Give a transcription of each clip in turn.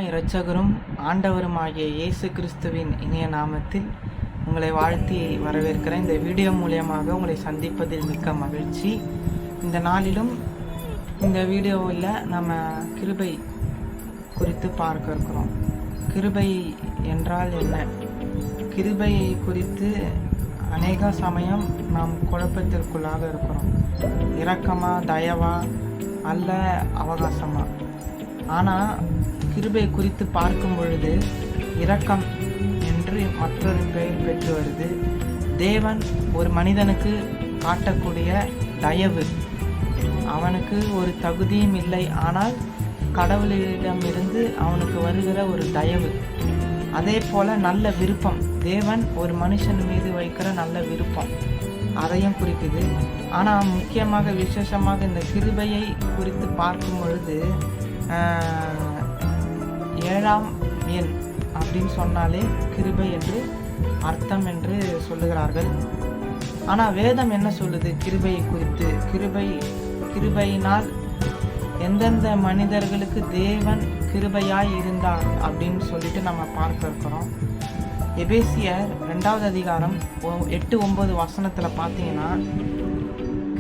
இரட்சகரும் ஆண்டவருமாகிய இயேசு கிறிஸ்துவின் இனிய நாமத்தில் உங்களை வாழ்த்தி வரவேற்கிறேன். இந்த வீடியோ மூலியமாக உங்களை சந்திப்பதில் மிக்க மகிழ்ச்சி. இந்த நாளிலும் இந்த வீடியோவில் நம்ம கிருபை குறித்து பார்க்க இருக்கிறோம். கிருபை என்றால் என்ன? கிருபையை குறித்து அநேக சமயம் நாம் குழப்பத்திற்குள்ளாக இருக்கிறோம். இரக்கமா, தயவா, அல்ல அவகாசமா? ஆனால் கிருபை குறித்து பார்க்கும் பொழுது இரக்கம் என்று மற்றொரு பெயர் பெற்று வருது. தேவன் ஒரு மனிதனுக்கு காட்டக்கூடிய தயவு, அவனுக்கு ஒரு தகுதியும் இல்லை, ஆனால் கடவுளிடமிருந்து அவனுக்கு வருகிற ஒரு தயவு. அதே போல் நல்ல விருப்பம், தேவன் ஒரு மனுஷன் மீது வைக்கிற நல்ல விருப்பம், அதையும் குறிக்குது. ஆனால் முக்கியமாக விசேஷமாக இந்த கிருபையை குறித்து பார்க்கும் பொழுது 7ஆம் எண் அப்படின்னு சொன்னாலே கிருபை என்று அர்த்தம் என்று சொல்லுகிறார்கள். ஆனால் வேதம் என்ன சொல்லுது கிருபையை குறித்து? கிருபையினால் எந்தெந்த மனிதர்களுக்கு தேவன் கிருபையாய் இருந்தார் அப்படின்னு சொல்லிட்டு நம்ம பார்க்க இருக்கிறோம். எபேசியர் 2வது அதிகாரம் 8-9 வசனத்தில் பார்த்தீங்கன்னா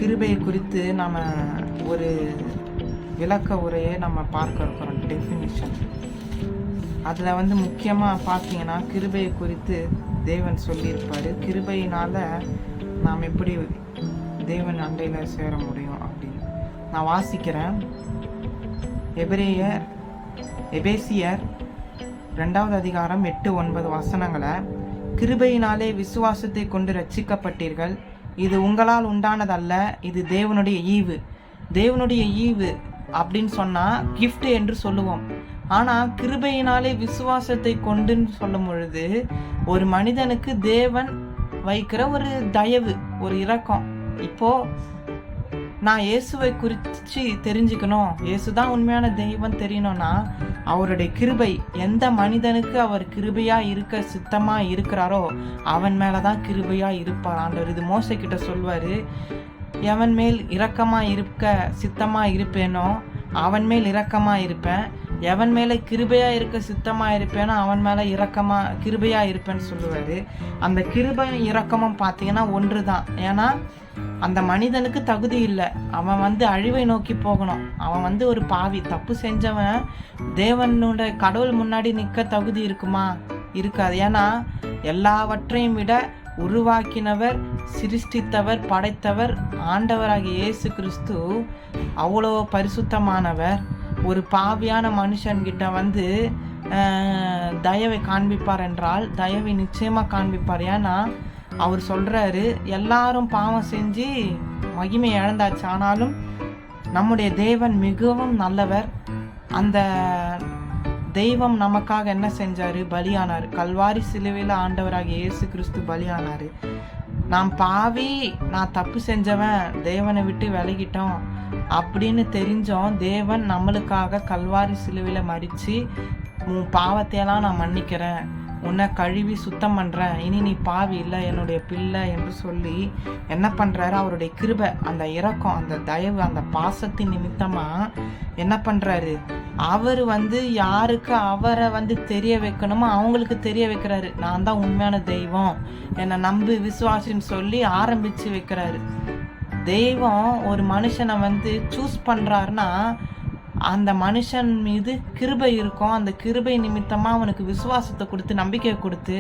கிருபையை குறித்து நம்ம ஒரு விளக்க உரையை நம்ம பார்க்க இருக்கிறோம், டெஃபினிஷன். அதில் முக்கியமாக பார்த்தீங்கன்னா கிருபையை குறித்து தேவன் சொல்லியிருப்பார். கிருபையினால் நாம் எப்படி தேவன் அண்டையில் சேர முடியும் அப்படின்னு நான் வாசிக்கிறேன். எபேசியர் 2வது அதிகாரம் 8-9 வசனங்களை, கிருபையினாலே விசுவாசத்தை கொண்டு ரட்சிக்கப்பட்டீர்கள், இது உங்களால் உண்டானதல்ல, இது தேவனுடைய ஈவு. தேவனுடைய ஈவு அப்படின்னு சொன்னால் கிஃப்ட் என்று சொல்லுவோம். ஆனால் கிருபையினாலே விசுவாசத்தை கொண்டுன்னு சொல்லும் பொழுது ஒரு மனிதனுக்கு தேவன் வைக்கிற ஒரு தயவு, ஒரு இரக்கம். இப்போது நான் இயேசுவை குறித்து தெரிஞ்சுக்கணும், இயேசுதான் உண்மையான தெய்வம் தெரியணும்னா அவருடைய கிருபை, எந்த மனிதனுக்கு அவர் கிருபையாக இருக்க சித்தமாக இருக்கிறாரோ அவன் மேலே தான் கிருபையாக இருப்பார் ஆண்டவர். இது மோசைக்கிட்ட சொல்வார், எவன் மேல் இரக்கமாக இருக்க சித்தமாக இருப்பேனோ அவன் மேல் இரக்கமாக இருப்பேன், எவன் மேலே கிருபையாக இருக்க சித்தமாக இருப்பேனோ அவன் மேலே கிருபையாக இருப்பேன்னு சொல்லுவார். அந்த கிருபை இரக்கமும் பார்த்தீங்கன்னா ஒன்று தான். ஏன்னா அந்த மனிதனுக்கு தகுதி இல்லை, அவன் அழிவை நோக்கி போகணும், அவன் ஒரு பாவி, தப்பு செஞ்சவன் தேவனோட கடவுள் முன்னாடி நிற்க தகுதி இருக்குமா? இருக்காது. ஏன்னா எல்லாவற்றையும் விட உருவாக்கினவர், சிருஷ்டித்தவர், படைத்தவர் ஆண்டவராகிய இயேசு கிறிஸ்து அவ்வளோ பரிசுத்தமானவர். ஒரு பாவியான மனுஷன்கிட்ட தயவை காண்பிப்பார் என்றால் தயவை நிச்சயமாக காண்பிப்பார். ஏன்னா அவர் சொல்கிறாரு, எல்லாரும் பாவம் செஞ்சு மகிமை இழந்தாச்சு, ஆனாலும் நம்முடைய தேவன் மிகவும் நல்லவர். அந்த தெய்வம் நமக்காக என்ன செஞ்சார்? பலியானார். கல்வாரி சிலுவையில் ஆண்டவராகிய இயேசு கிறிஸ்து பலியானார். நான் பாவி, நான் தப்பு செஞ்சவன், தேவனை விட்டு விலகிட்டோம் அப்படின்னு தெரிஞ்சோம், தேவன் நம்மளுக்காக கல்வாரி சிலுவையில் மரித்து, உன் பாவத்தையெல்லாம் நான் மன்னிக்கிறேன், உன்னை கழுவி சுத்தம் பண்ணுறேன், இனி நீ பாவி இல்லை, என்னுடைய பிள்ளை என்று சொல்லி என்ன பண்ணுறாரு? அவருடைய கிருபை, அந்த இரக்கம், அந்த தயவு, அந்த பாசத்தின் நிமித்தமாக என்ன பண்ணுறாரு? அவர் யாருக்கு அவரை தெரிய வைக்கணுமோ அவங்களுக்கு தெரிய வைக்கிறாரு. நான் தான் உண்மையான தெய்வம், என்னை நம்பி விசுவாசின்னு சொல்லி ஆரம்பித்து வைக்கிறாரு. தெய்வம் ஒரு மனுஷனை சூஸ் பண்ணுறாருன்னா அந்த மனுஷன் மீது கிருபை இருக்கும். அந்த கிருபை நிமித்தமாக அவனுக்கு விசுவாசத்தை கொடுத்து, நம்பிக்கையை கொடுத்து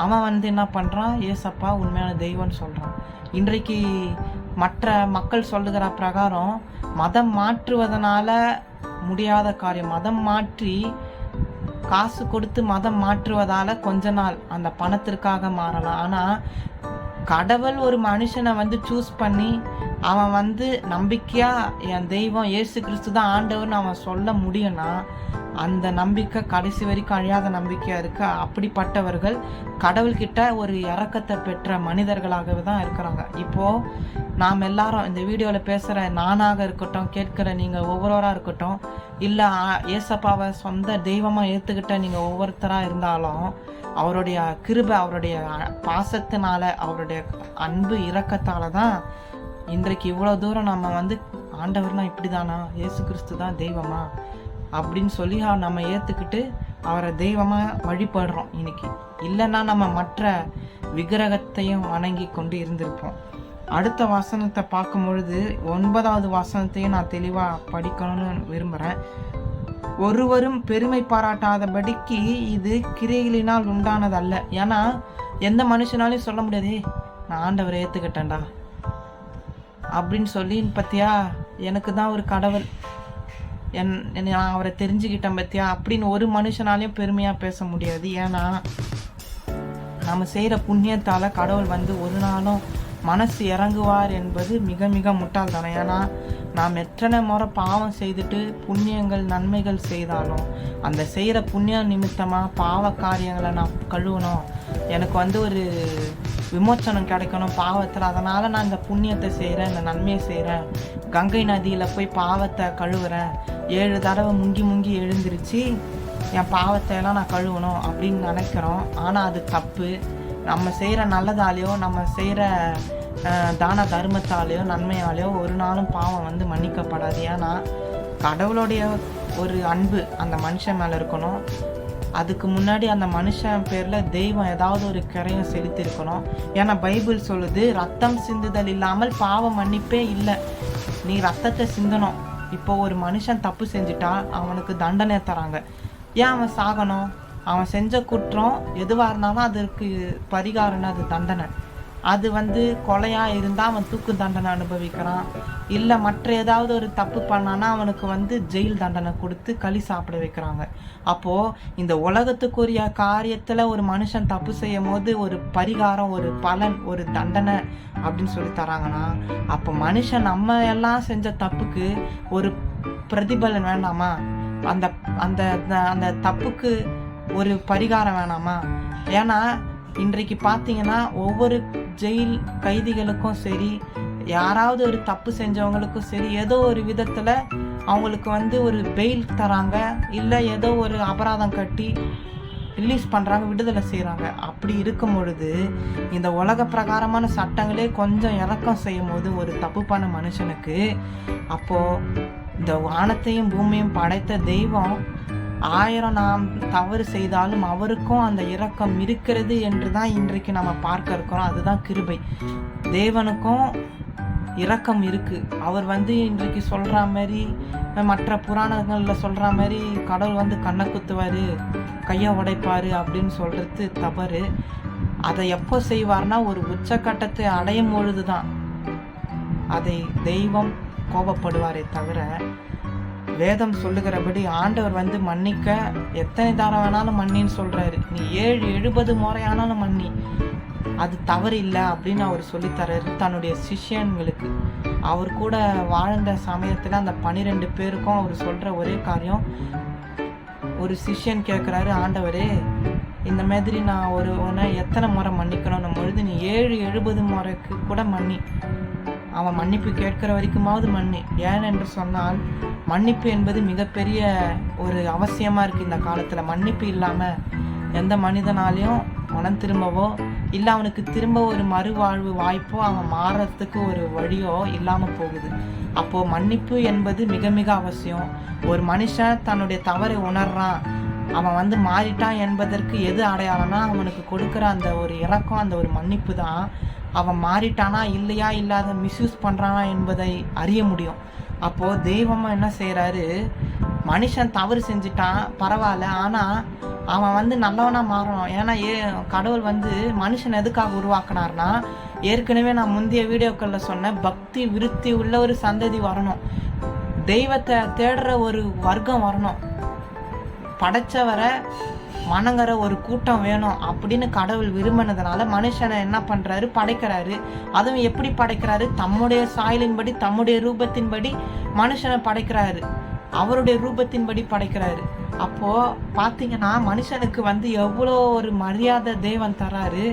அவன் என்ன பண்ணுறான்? ஏசப்பா உண்மையான தெய்வம்னு சொல்கிறான். இன்றைக்கு மற்ற மக்கள் சொல்லுகிற பிரகாரம் மதம் மாற்றுவதனால முடியாத காரியம். மதம் மாற்றி காசு கொடுத்து மதம் மாற்றுவதால் கொஞ்ச நாள் அந்த பணத்திற்காக மாறலாம். ஆனால் கடவுள் ஒரு மனுஷனை சூஸ் பண்ணி அவன் நம்பிக்கையாக என் தெய்வம் இயேசு கிறிஸ்து தான் ஆண்டவர்னு அவன் சொல்ல முடியும்னா அந்த நம்பிக்கை கடைசி வரைக்கும் அழியாத நம்பிக்கையாக இருக்கு. அப்படிப்பட்டவர்கள் கடவுள்கிட்ட ஒரு இரக்கத்தை பெற்ற மனிதர்களாகவே தான் இருக்கிறாங்க. இப்போது நாம் எல்லாரும் இந்த வீடியோவில் பேசுகிற நானாக இருக்கட்டும், கேட்குற நீங்கள் ஒவ்வொருவராக இருக்கட்டும், இல்லை ஏசப்பாவை சொந்த தெய்வமாக ஏற்றுக்கிட்ட நீங்கள் ஒவ்வொருத்தராக இருந்தாலும் அவருடைய கிருபை, அவருடைய பாசத்தினால, அவருடைய அன்பு இரக்கத்தால் தான் இன்றைக்கு இவ்வளோ தூரம் நம்ம ஆண்டவர்னா இப்படி தானா, இயேசு கிறிஸ்து தான் தெய்வமா, அப்படின்னு சொல்லி நம்ம ஏற்றுக்கிட்டு அவரை தெய்வமாக வழிபடுறோம் இன்னைக்கு. இல்லைன்னா நம்ம மற்ற விக்கிரகத்தையும் வணங்கி கொண்டு இருந்திருப்போம். அடுத்த வசனத்தை பார்க்கும் பொழுது 9வது வசனத்தையும் நான் தெளிவாக படிக்கணும்னு விரும்புகிறேன். ஒருவரும் பெருமை பாராட்டாதபடிக்கு இது கிரியைகளினால் உண்டானதல்ல. ஏன்னா எந்த மனுஷனாலையும் சொல்ல முடியாது, நான் ஆண்டவரை ஏற்றுக்கிட்டேன்டா அப்படின்னு சொல்லி, பத்தியா எனக்கு தான் ஒரு கடவுள், நான் அவரை தெரிஞ்சுக்கிட்டேன் பத்தியா அப்படின்னு ஒரு மனுஷனாலையும் பெருமையாக பேச முடியாது. ஏன்னா நம்ம செய்கிற புண்ணியத்தால் கடவுள் வந்து ஒரு நாளும் மனசு இறங்குவார் என்பது மிக மிக முட்டாள்தானே. ஏன்னா நாம் எத்தனை முறை பாவம் செய்துட்டு புண்ணியங்கள் நன்மைகள் செய்தாலும் அந்த செய்கிற புண்ணிய நிமித்தமாக பாவ காரியங்களை நான் கழுவணும், எனக்கு வந்து ஒரு விமோச்சனம் கிடைக்கணும் பாவத்தில், அதனால் நான் இந்த புண்ணியத்தை செய்கிறேன், இந்த நன்மையை செய்கிறேன், கங்கை நதியில் போய் பாவத்தை கழுவுறேன், 7 தடவை முங்கி முங்கி எழுந்திருச்சு என் பாவத்தை எல்லாம் நான் கழுவணும் அப்படின்னு நினைக்கிறோம். ஆனால் அது தப்பு. நம்ம செய்கிற நல்லதாலேயோ நம்ம செய்கிற தான தர்மத்தாலேயோ நன்மையாலேயோ ஒரு நாளும் பாவம் வந்து மன்னிக்கப்படாது. ஏன்னா கடவுளுடைய ஒரு அன்பு அந்த மனுஷன் மேலே இருக்கணும். அதுக்கு முன்னாடி அந்த மனுஷன் பேரில் தெய்வம் ஏதாவது ஒரு கிரையம் செலுத்திருக்கணும். ஏன்னா பைபிள் சொல்லுது, ரத்தம் சிந்துதல் இல்லாமல் பாவ மன்னிப்பே இல்லை. நீ ரத்தத்தை சிந்தணும். இப்போ ஒரு மனுஷன் தப்பு செஞ்சுட்டா அவனுக்கு தண்டனை தராங்க. ஏன் அவன் சாகணும்? அவன் செஞ்ச குற்றம் எதுவாக இருந்தாலும் அதற்கு பரிகாரம்னு அது தண்டனை. அது வந்து கொலையாக இருந்தால் அவன் தூக்கு தண்டனை அனுபவிக்கிறான். இல்லை மற்ற ஏதாவது ஒரு தப்பு பண்ணான்னா அவனுக்கு வந்து ஜெயில் தண்டனை கொடுத்து களி சாப்பிட வைக்கிறாங்க. அப்போது இந்த உலகத்துக்குரிய காரியத்தில் ஒரு மனுஷன் தப்பு செய்யும் போது ஒரு பரிகாரம், ஒரு பலன், ஒரு தண்டனை அப்படின்னு சொல்லி தராங்கன்னா, அப்போ மனுஷன் நம்ம எல்லாம் செஞ்ச தப்புக்கு ஒரு பிரதிபலன் வேண்டாமா? அந்த அந்த அந்த தப்புக்கு ஒரு பரிகாரம் வேணாமா? ஏன்னா இன்றைக்கு பார்த்தீங்கன்னா ஒவ்வொரு ஜெயில் கைதிகளுக்கும் சரி, யாராவது ஒரு தப்பு செஞ்சவங்களுக்கும் சரி, ஏதோ ஒரு விதத்தில் அவங்களுக்கு வந்து ஒரு பெயில் தராங்க, இல்லை ஏதோ ஒரு அபராதம் கட்டி ரிலீஸ் பண்ணுறாங்க, விடுதலை செய்கிறாங்க. அப்படி இருக்கும் பொழுது இந்த உலக பிரகாரமான சட்டங்களே கொஞ்சம் இறக்கம் செய்யும் போது ஒரு தப்பு பண்ண மனுஷனுக்கு, அப்போது இந்த வானத்தையும் பூமியும் படைத்த தெய்வம் 1000 நாம் தவறு செய்தாலும் அவருக்கும் அந்த இரக்கம் இருக்கிறது என்று தான் இன்றைக்கு நம்ம பார்க்க இருக்கிறோம். அதுதான் கிருபை. தேவனுக்கும் இரக்கம் இருக்குது. அவர் வந்து இன்றைக்கு சொல்கிற மாதிரி, மற்ற புராணங்களில் சொல்கிற மாதிரி கடவுள் வந்து கண்ணை குத்துவார், கையை உடைப்பார் அப்படின்னு சொல்கிறது தவறு. அதை எப்போ செய்வார்னா ஒரு உச்சக்கட்டத்தை அடையும் பொழுது தான் அதை தெய்வம் கோபப்படுவாரே தவிர, வேதம் சொல்லுகிறபடி ஆண்டவர் வந்து மன்னிக்க எத்தனை தாரம் வேணாலும் மன்னின்னு சொல்கிறாரு. நீ 70 முறையானாலும் மன்னி, அது தவறு இல்லை அப்படின்னு அவர் சொல்லித்தராரு தன்னுடைய சிஷ்யன்களுக்கு. அவர் கூட வாழ்ந்த சமயத்தில் அந்த 12 பேருக்கும் அவர் சொல்கிற ஒரே காரியம், ஒரு சிஷ்யன் கேட்குறாரு, ஆண்டவரே இந்த மாதிரி நான் ஒருவனை எத்தனை முறை மன்னிக்கணும் பொழுது, நீ 70 முறைக்கு கூட மன்னி, அவன் மன்னிப்பு கேட்கிற வரைக்குமாவது மன்னி. ஏன் என்று சொன்னால் மன்னிப்பு என்பது மிகப்பெரிய ஒரு அவசியமாக இருக்குது இந்த காலத்தில். மன்னிப்பு இல்லாமல் எந்த மனிதனாலையும் மனம் திரும்பவோ இல்லை அவனுக்கு திரும்ப ஒரு மறுவாழ்வு வாய்ப்போ அவன் மாறுறதுக்கு ஒரு வழியோ இல்லாமல் போகுது. அப்போது மன்னிப்பு என்பது மிக மிக அவசியம். ஒரு மனுஷன் தன்னுடைய தவறை உணர்றான், அவன் வந்து மாறிட்டான் என்பதற்கு எது அடையாளம்னா அவனுக்கு கொடுக்குற அந்த ஒரு இரக்கம், அந்த ஒரு மன்னிப்பு தான் அவன் மாறிட்டானா இல்லையா, இல்லாத மிஸ்யூஸ் பண்ணுறானா என்பதை அறிய முடியும். அப்போது தெய்வமாக என்ன செய்கிறாரு, மனுஷன் தவறு செஞ்சுட்டான் பரவாயில்ல, ஆனால் அவன் வந்து நல்லவனாக மாறணும். ஏன்னா கடவுள் வந்து மனுஷன் எதுக்காக உருவாக்குனார்னா, ஏற்கனவே நான் முந்தைய வீடியோக்களில் சொன்னேன், பக்தி விருத்தி உள்ள ஒரு சந்ததி வரணும், தெய்வத்தை தேடுற ஒரு வர்க்கம் வரணும், படைச்சவரை வணங்குற ஒரு கூட்டம் வேணும் அப்படின்னு கடவுள் விரும்பினதுனால மனுஷனை என்ன பண்ணுறாரு, படைக்கிறாரு. அதுவும் எப்படி படைக்கிறாரு, தம்முடைய சாயலின்படி தம்முடைய ரூபத்தின்படி மனுஷனை படைக்கிறாரு, அவருடைய ரூபத்தின்படி படைக்கிறாரு. அப்போது பார்த்தீங்கன்னா மனுஷனுக்கு வந்து எவ்வளோ ஒரு மரியாதை தேவன் தராரு.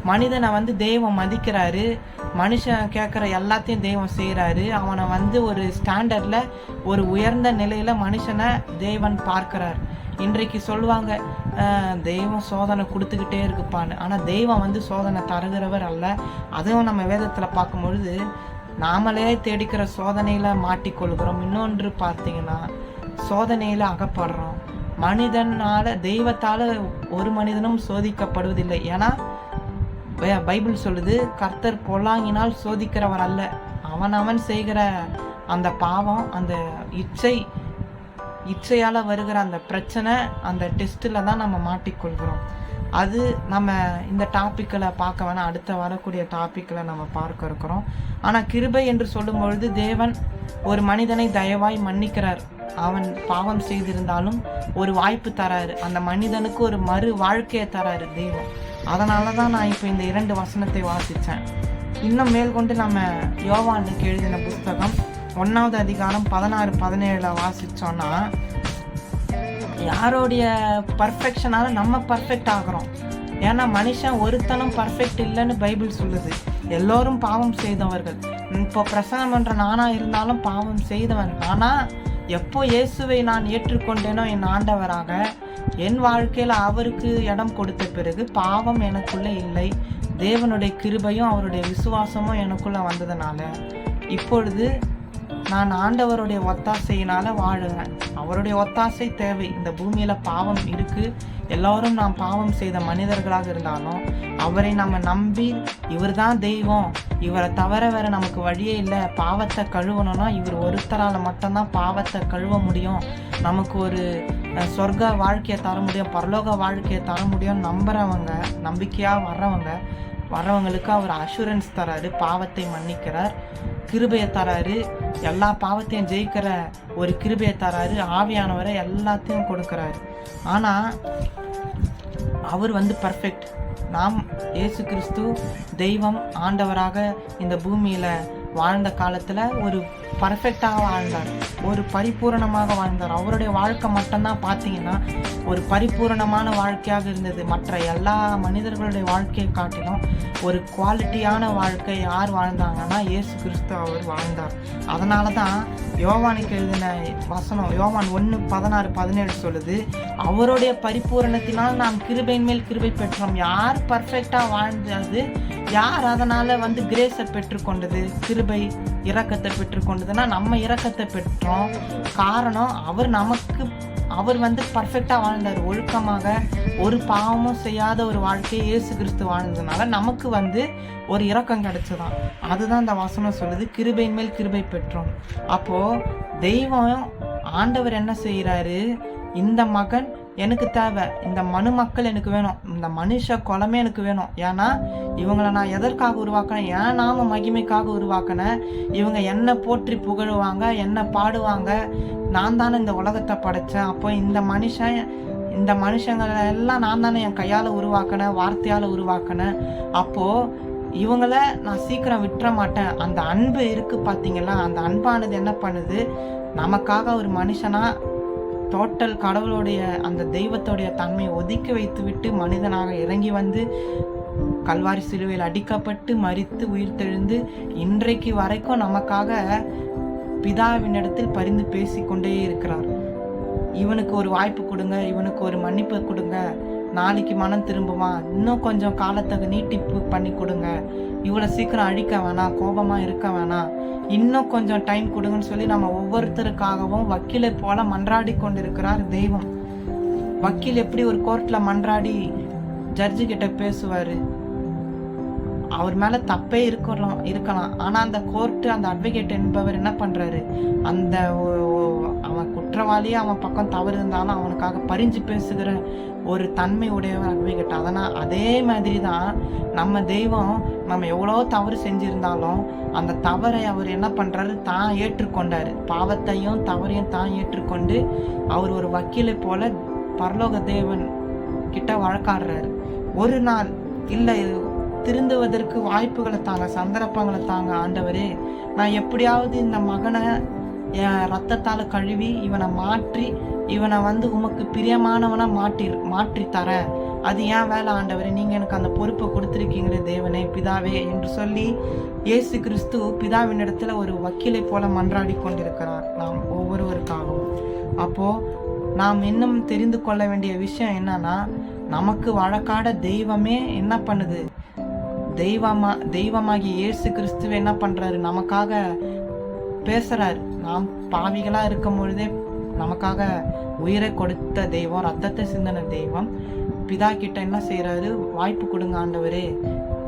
மனிதனை வந்து தெய்வம் மதிக்கிறாரு, மனுஷன் கேட்குற எல்லாத்தையும் தெய்வம் செய்கிறாரு. அவனை வந்து ஒரு ஸ்டாண்டர்டில் ஒரு உயர்ந்த நிலையில் மனுஷனை தேவன் பார்க்குறாரு. இன்றைக்கு சொல்லுவாங்க தெய்வம் சோதனை கொடுத்துக்கிட்டே இருக்குப்பான்னு. ஆனால் தெய்வம் வந்து சோதனை தருகிறவர் அல்ல. அதுவும் நம்ம வேதத்தில் பார்க்கும்பொழுது நாமளே தேடிக்கிற சோதனையில் மாட்டிக்கொள்கிறோம். இன்னொன்று பார்த்தீங்கன்னா சோதனையில அகப்படுறோம். மனிதனால தெய்வத்தால ஒரு மனிதனும் சோதிக்கப்படுவதில்லை. ஏன்னா பைபிள் சொல்லுது, கர்த்தர் பொல்லாங்கினால் சோதிக்கிறவர் அல்ல. அவன் செய்கிற அந்த பாவம், அந்த இச்சையால வருகிற அந்த பிரச்சனை, அந்த டெஸ்ட்டில் தான் நம்ம மாட்டிக்கொள்கிறோம். அது நம்ம இந்த டாப்பிக்கில் பார்க்க வேணாம், அடுத்த வரக்கூடிய டாப்பிக்கில் நம்ம பார்க்க இருக்கிறோம். ஆனால் கிருபை என்று சொல்லும் பொழுது தேவன் ஒரு மனிதனை தயவாய் மன்னிக்கிறார். அவன் பாவம் செய்திருந்தாலும் ஒரு வாய்ப்பு தராரு, அந்த மனிதனுக்கு ஒரு மறு வாழ்க்கையை தராரு தேவன். அதனால தான் நான் இப்போ இந்த 2 வசனத்தை வாசித்தேன். இன்னும் மேற்கொண்டு நம்ம யோவானுக்கு எழுதின புஸ்தகம் 1வது அதிகாரம் 16-17 வாசித்தோன்னா, யாரோடைய பர்ஃபெக்ஷனால நம்ம பர்ஃபெக்ட் ஆகிறோம். ஏன்னா மனுஷன் ஒருத்தனும் பர்ஃபெக்ட் இல்லைன்னு பைபிள் சொல்லுது. எல்லோரும் பாவம் செய்தவர்கள். இப்போ பிரசனம் என்ற நானா இருந்தாலும் பாவம் செய்தவன். ஆனால் எப்போ இயேசுவை நான் ஏற்றுக்கொண்டேனோ என் ஆண்டவராக, என் வாழ்க்கையில் அவருக்கு இடம் கொடுத்த பிறகு பாவம் எனக்குள்ளே இல்லை. தேவனுடைய கிருபையும் அவருடைய விசுவாசமும் எனக்குள்ளே வந்ததுனால இப்பொழுது நான் ஆண்டவருடைய ஒத்தாசையினால் வாழுறேன். அவருடைய ஒத்தாசை தேவை. இந்த பூமியில் பாவம் இருக்குது. எல்லோரும் நாம் பாவம் செய்த மனிதர்களாக இருந்தாலும் அவரை நம்ம நம்பி, இவர் தான் தெய்வம், இவரை தவிர வேறு நமக்கு வழியே இல்லை, பாவத்தை கழுவணும்னா இவர் ஒருத்தரால் மட்டும்தான் பாவத்தை கழுவ முடியும், நமக்கு ஒரு சொர்க்க வாழ்க்கையை தர முடியும், பரலோக வாழ்க்கையை தர முடியும் நம்புகிறவங்க, நம்பிக்கையாக வர்றவங்களுக்கு அவர் அஷூரன்ஸ் தராரு, பாவத்தை மன்னிக்கிறார், கிருபையை தராரு, எல்லா பாவத்தையும் ஜெயிக்கிற ஒரு கிருபையை தராரு, ஆவியானவரை எல்லாத்தையும் கொடுக்குறாரு. ஆனால் அவர் பர்ஃபெக்ட். நாம் இயேசு கிறிஸ்து தெய்வம் ஆண்டவராக இந்த பூமியில் வாழ்ந்த காலத்தில் ஒரு பர்ஃபெக்டாக வாழ்ந்தார், ஒரு பரிபூரணமாக வாழ்ந்தார். அவருடைய வாழ்க்கை மட்டும்தான் பார்த்தீங்கன்னா ஒரு பரிபூரணமான வாழ்க்கையாக இருந்தது. மற்ற எல்லா மனிதர்களுடைய வாழ்க்கையை காட்டிலும் ஒரு குவாலிட்டியான வாழ்க்கை யார் வாழ்ந்தாங்கன்னா இயேசு கிறிஸ்து அவர் வாழ்ந்தார். அதனால தான் யோவானுக்கு எழுதின வசனம் யோவான் 1:16-17 சொல்லுது, அவருடைய பரிபூரணத்தினால் நாம் கிருபையின் மேல் கிருபை பெற்றோம். யார் பர்ஃபெக்டாக வாழ்ந்தது, யார் அதனால் கிரேஸை பெற்றுக்கொண்டது, கிருபை இரக்கத்தை பெற்றுக்கொண்டதுன்னா நம்ம இரக்கத்தை பெற்றோம். காரணம் அவர் பர்ஃபெக்டாக வாழ்ந்தார், ஒழுக்கமாக ஒரு பாவமும் செய்யாத ஒரு வாழ்க்கையை இயேசு கிறிஸ்து வாழ்ந்ததுனால நமக்கு ஒரு இரக்கம் கிடைச்சதான். அதுதான் இந்த வசனம் சொல்லுது, கிருபையின் மேல் கிருபை பெற்றோம். அப்போது தெய்வம் ஆண்டவர் என்ன செய்கிறாரு, இந்த மகன் எனக்கு தேவை, இந்த மக்கள் எனக்கு வேணும், இந்த மனுஷ குலமே எனக்கு வேணும். ஏன்னா இவங்களை நான் எதற்காக உருவாக்கினேன், ஏன் நாம மகிமைக்காக உருவாக்கினேன். இவங்க என்னை போற்றி புகழுவாங்க, என்னை பாடுவாங்க, நான் தானே இந்த உலகத்தை படைத்தேன். அப்போ இந்த மனுஷங்களை எல்லாம் நான் தானே என் கையால் உருவாக்கினேன், வார்த்தையால் உருவாக்கினேன். அப்போது இவங்களை நான் சீக்கிரம் விட்டுற மாட்டேன். அந்த அன்பு இருக்குது பார்த்தீங்களா, அந்த அன்பானது என்ன பண்ணுது, நமக்காக ஒரு மனுஷனாக டோட்டல் கடவுளுடைய அந்த தெய்வத்தோடைய தன்மையை ஒதுக்கி வைத்து விட்டு மனிதனாக இறங்கி கல்வாரி சிலுவையில் அடிக்கப்பட்டு மரித்து உயிர் தெழுந்து இன்றைக்கு வரைக்கும் நமக்காக பிதாவினிடத்தில் பரிந்து பேசிக்கொண்டே இருக்கிறார். இவனுக்கு ஒரு வாய்ப்பு கொடுங்க, இவனுக்கு ஒரு மன்னிப்பு கொடுங்க, நாளைக்கு மனம் திரும்புவான், இன்னும் கொஞ்சம் காலத்துக்கு நீட்டிப்பு பண்ணி கொடுங்க, இவ்வளோ சீக்கிரம் அழிக்க வேணாம், கோபமாக இருக்க வேணாம், இன்னும் கொஞ்சம் டைம் கொடுங்கன்னு சொல்லி நம்ம ஒவ்வொருத்தருக்காகவும் வக்கீலை போல மன்றாடி கொண்டிருக்கிறார் தெய்வம். வக்கீல் எப்படி ஒரு கோர்ட்டில் மன்றாடி ஜட்ஜு கிட்ட பேசுவார், அவர் மேலே தப்பே இருக்கலாம். ஆனால் அந்த கோர்ட்டு, அந்த அட்வொகேட் என்பவர் என்ன பண்ணுறாரு, அவன் குற்றவாளியே அவன் பக்கம் தவறு இருந்தாலும் அவனுக்காக பரிஞ்சு பேசுகிற ஒரு தன்மை உடையவர் அட்வொகேட். அதே மாதிரி தான் நம்ம தெய்வம், நம்ம எவ்வளோ தவறு செஞ்சுருந்தாலும் அந்த தவறை அவர் என்ன பண்ணுறாரு, தான் ஏற்றுக்கொண்டார். பாவத்தையும் தவறையும் தான் ஏற்றுக்கொண்டு அவர் ஒரு வக்கீலை போல பரலோக தேவன் கிட்ட வழக்காடுறாரு. ஒரு நாள் இல்லை, திருந்துவதற்கு வாய்ப்புகளை தாங்க, சந்தர்ப்பங்களை தாங்க ஆண்டவரே, நான் எப்படியாவது இந்த மகனை என் ரத்தத்தால் கழுவி இவனை மாற்றி இவனை உமக்கு பிரியமானவனா மாற்றி தரேன், அது ஏன் வேலை ஆண்டவரே, நீங்கள் எனக்கு அந்த பொறுப்பை கொடுத்துருக்கீங்களே தேவனே, பிதாவே என்று சொல்லி இயேசு கிறிஸ்து பிதாவினிடத்தில் ஒரு வக்கீலை போல மன்றாடி கொண்டிருக்கிறார் நாம் ஒவ்வொருவருக்காகவும். அப்போது நாம் இன்னும் தெரிந்து கொள்ள வேண்டிய விஷயம் என்னன்னா, நமக்கு வழக்காட தெய்வமே என்ன பண்ணுது, தெய்வமாகி இயேசு கிறிஸ்துவ என்ன பண்ணுறாரு, நமக்காக பேசுகிறார். நாம் பாவிகளாக இருக்கும் பொழுதே நமக்காக உயிரை கொடுத்த தெய்வம், ரத்தத்தை சிந்தின தெய்வம் பிதா கிட்ட என்ன செய்கிறாரு? வாய்ப்பு கொடுங்க ஆண்டவரே,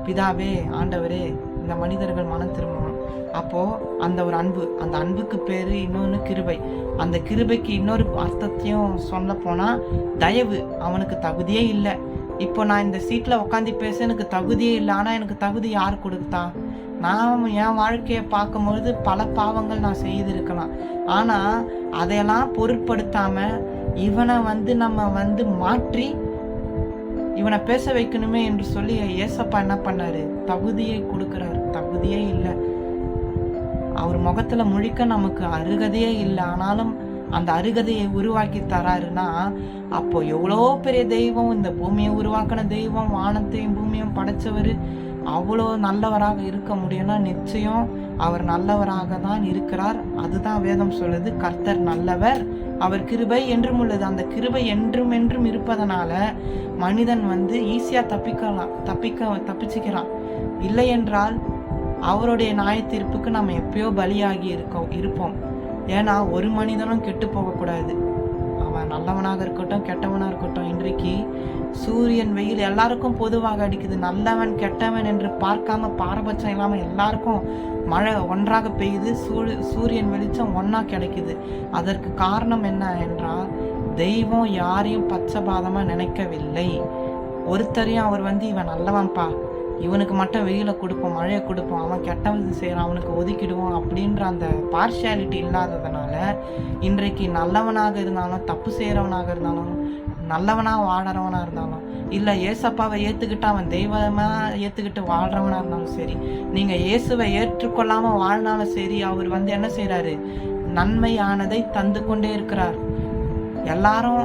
பிதாவே ஆண்டவரே, இந்த மனிதர்கள் மனம் திரும்பணும். அப்போது அந்த ஒரு அன்பு, அந்த அன்புக்கு பேர் இன்னொன்று கிருபை. அந்த கிருபைக்கு இன்னொரு அர்த்தத்தையும் சொல்ல போனால் தயவு. அவனுக்கு தகுதியே இல்லை. இப்போ நான் இந்த சீட்டில் உட்காந்து பேச எனக்கு தகுதியே இல்லை. ஆனால் எனக்கு தகுதி யார் கொடுத்தா? நான் என் வாழ்க்கையை பார்க்கும்பொழுது பல பாவங்கள் நான் செய்திருக்கலாம். ஆனால் அதையெல்லாம் பொருட்படுத்தாமல் இவனை நம்ம மாற்றி இவனை பேச வைக்கணுமே என்று சொல்லி ஏசப்பா என்ன பண்ணாரு? தகுதியை கொடுக்குறாரு. தகுதியே இல்லை. அவர் முகத்துல முழிக்க நமக்கு அருகதையே இல்லை. ஆனாலும் அந்த அருகதையை உருவாக்கி தராருன்னா அப்போ எவ்வளோ பெரிய தெய்வம், இந்த பூமியை உருவாக்கின தெய்வம், வானத்தையும் பூமியும் படைச்சவர் அவ்வளோ நல்லவராக இருக்க முடியும்னா நிச்சயம் அவர் நல்லவராக தான் இருக்கிறார். அதுதான் வேதம் சொல்லுது, கர்த்தர் நல்லவர், அவர் கிருபை என்றும் உள்ளது. அந்த கிருபை என்றும் என்றும் இருப்பதனால மனிதன் ஈஸியா தப்பிச்சுக்கிறான். இல்லை என்றால் அவருடைய நியாய தீர்ப்புக்கு நம்ம எப்பயோ பலியாகி இருப்போம். ஏன்னா ஒரு மனிதனும் கெட்டு போகக்கூடாது. அவன் நல்லவனாக இருக்கட்டும் கெட்டவனாக இருக்கட்டும். இன்றைக்கு சூரியன் வெயில் எல்லாருக்கும் பொதுவாக அடிக்குது. நல்லவன் கெட்டவன் என்று பார்க்காம பாரபட்சம் இல்லாமல் எல்லாருக்கும் மழை ஒன்றாக பெய்யுது. சூரியன் வெளிச்சம் ஒன்றா கிடைக்குது. அதற்கு காரணம் என்ன என்றால் தெய்வம் யாரையும் பச்சபாதமாக நினைக்கவில்லை. ஒருத்தரையும் அவர் இவன் நல்லவன்ப்பா, இவனுக்கு மட்டும் வெயிலை கொடுப்போம், மழையை கொடுப்போம், அவன் கெட்டவது செய்கிறான் அவனுக்கு ஒதுக்கிடுவோம் அப்படின்ற அந்த பார்ஷியாலிட்டி இல்லாததுனால இன்றைக்கு நல்லவனாக இருந்தாலும் தப்பு செய்கிறவனாக இருந்தாலும் நல்லவனாக வாழறவனாக இருந்தாலும் இல்லை ஏசப்பாவை ஏற்றுக்கிட்டு அவன் தெய்வமாக ஏற்றுக்கிட்டு வாழ்கிறவனாக இருந்தாலும் சரி, நீங்கள் இயேசுவை ஏற்றுக்கொள்ளாமல் வாழ்னாலும் சரி, அவர் என்ன செய்கிறாரு? நன்மையானதை தந்து கொண்டே இருக்கிறார். எல்லாரும்